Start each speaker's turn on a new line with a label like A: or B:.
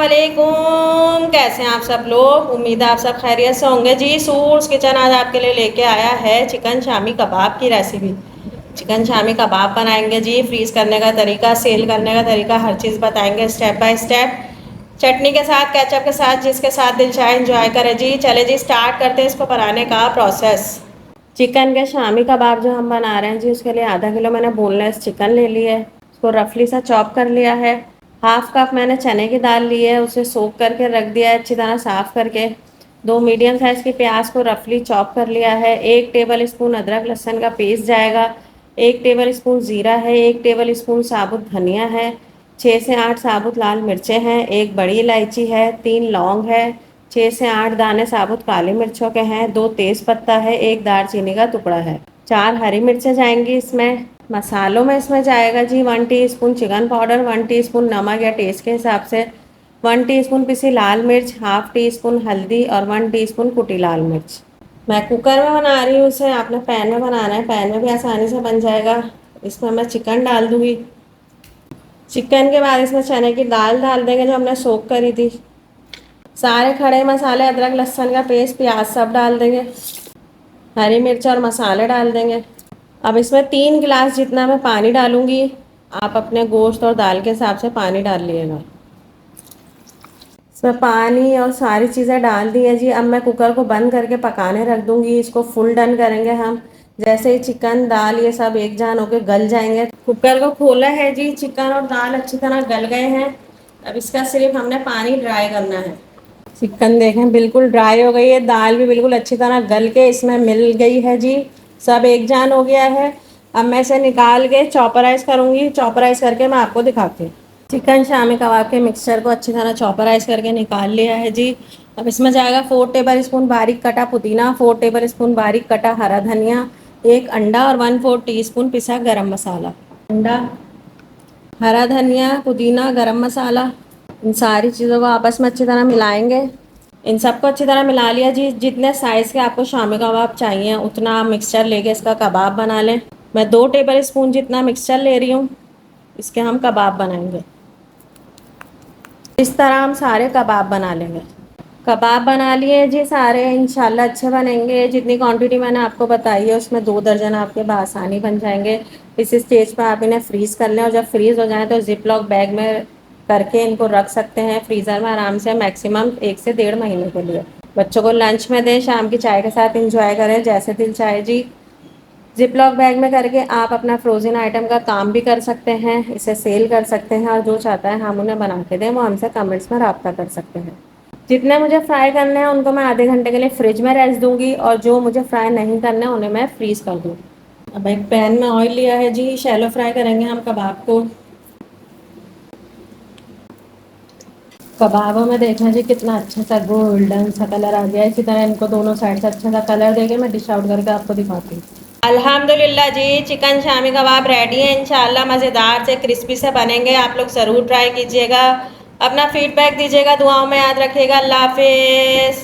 A: वालेकुम, कैसे हैं आप सब लोग। उम्मीद है आप सब खैरियत से होंगे जी। सूर्स किचन आज आपके लिए लेके आया है चिकन शामी कबाब की रेसिपी। चिकन शामी कबाब बनाएंगे जी। फ्रीज़ करने का तरीका, सेल करने का तरीका, हर चीज़ बताएंगे स्टेप बाय स्टेप। चटनी के साथ, केचप के साथ, जिसके साथ दिल चाहे इंजॉय करें जी। चले जी, स्टार्ट करते हैं इसको बनाने का प्रोसेस। चिकन के शामी कबाब जो हम बना रहे हैं जी, उसके लिए आधा किलो मैंने बोनलेस चिकन ले लिया है। उसको रफली सा चॉप कर लिया है। हाफ कप मैंने चने की दाल ली है, उसे सोक करके रख दिया है अच्छी तरह साफ करके। 2 मीडियम साइज़ की प्याज को रफली चॉप कर लिया है। 1 टेबल स्पून अदरक लहसुन का पेस्ट जाएगा। 1 टेबल स्पून ज़ीरा है। 1 टेबल स्पून साबुत धनिया है। 6 से 8 साबुत लाल मिर्चें हैं। 1 बड़ी इलायची है। 3 लौंग है। 6 से 8 दाने साबुत काली मिर्चों के हैं। 2 तेज़ पत्ता है। 1 दालचीनी का टुकड़ा है। 4 हरी मिर्चें जाएंगी इसमें। मसालों में इसमें जाएगा जी 1 टीस्पून चिकन पाउडर, 1 टीस्पून नमक या टेस्ट के हिसाब से, 1 टीस्पून पिसी लाल मिर्च, हाफ टी स्पून हल्दी और 1 टीस्पून कुटी लाल मिर्च। मैं कुकर में बना रही हूँ इसे, आपने पैन में बनाना है, पैन में भी आसानी से बन जाएगा। इसमें मैं चिकन डाल दूँगी। चिकन के बाद इसमें चने की दाल डाल देंगे जो हमने सोक करी थी। सारे खड़े मसाले, अदरक लहसुन का पेस्ट, प्याज सब डाल देंगे। हरी मिर्च और मसाले डाल देंगे। अब इसमें 3 गिलास जितना मैं पानी डालूंगी। आप अपने गोश्त और दाल के हिसाब से पानी डाल लिएगा। इसमें पानी और सारी चीज़ें डाल दी है जी। अब मैं कुकर को बंद करके पकाने रख दूंगी। इसको फुल डन करेंगे हम। जैसे ही चिकन दाल ये सब एक जान होके गल जाएंगे। कुकर को खोला है जी, चिकन और दाल अच्छी तरह गल गए हैं। अब इसका सिर्फ हमने पानी ड्राई करना है। चिकन देखें बिल्कुल ड्राई हो गई है, दाल भी बिल्कुल अच्छी तरह गल के इसमें मिल गई है जी। सब एक जान हो गया है। अब मैं इसे निकाल के चॉपराइज करूँगी। चॉपराइज करके मैं आपको दिखाती हूँ। चिकन शामी कबाब के मिक्सचर को अच्छी तरह चॉपराइज करके निकाल लिया है जी। अब इसमें जाएगा 4 टेबल स्पून बारीक कटा पुदीना, 4 टेबल स्पून बारीक कटा हरा धनिया, 1 अंडा और 1/4 टीस्पून पिसा गरम मसाला। अंडा, हरा धनिया, पुदीना, गरम मसाला, इन सारी चीज़ों को आपस में अच्छी तरह मिलाएंगे। इन सबको अच्छी तरह मिला लिया जी। जितने साइज़ के आपको शामी कबाब चाहिए उतना आप मिक्सचर लेके इसका कबाब बना लें। मैं 2 टेबल स्पून जितना मिक्सचर ले रही हूँ, इसके हम कबाब बनाएंगे। इस तरह हम सारे कबाब बना लेंगे। कबाब बना लिए जी सारे, इंशाल्लाह अच्छे बनेंगे। जितनी क्वांटिटी मैंने आपको बताई है उसमें 2 दर्जन आपके बआसानी बन जाएंगे। इस स्टेज पर आप इन्हें फ्रीज़ कर लें और जब फ्रीज़ हो जाए तो जिप लॉक बैग में करके इनको रख सकते हैं फ्रीज़र में आराम से, मैक्सिमम 1 से 1.5 महीने के लिए। बच्चों को लंच में दें, शाम की चाय के साथ इंजॉय करें, जैसे दिल चाहे जी। जिप लॉक बैग में करके आप अपना फ्रोज़न आइटम का काम भी कर सकते हैं, इसे सेल कर सकते हैं और जो चाहता है हम उन्हें बना के दें वो हमसे कमेंट्स में रब्ता कर सकते हैं। जितने मुझे फ्राई करने हैं उनको मैं आधे घंटे के लिए फ्रिज में रेस्ट दूंगी और जो मुझे फ्राई नहीं करने उन्हें मैं फ्रीज़ कर दूँगी। अब एक पैन में ऑयल लिया है जी, शैलो फ्राई करेंगे हम कबाब को। कबाबों में देखना जी कितना अच्छा सा गोल्डन सा कलर आ गया है। इसी तरह इनको दोनों साइड से अच्छा सा कलर देके मैं डिश आउट करके आपको दिखाती हूँ। अल्हम्दुलिल्लाह जी, चिकन शामी कबाब रेडी है। इंशाल्लाह मज़ेदार से क्रिस्पी से बनेंगे। आप लोग ज़रूर ट्राई कीजिएगा। अपना फीडबैक दीजिएगा, दुआओं में याद रखिएगा। अल्लाह हाफिज़।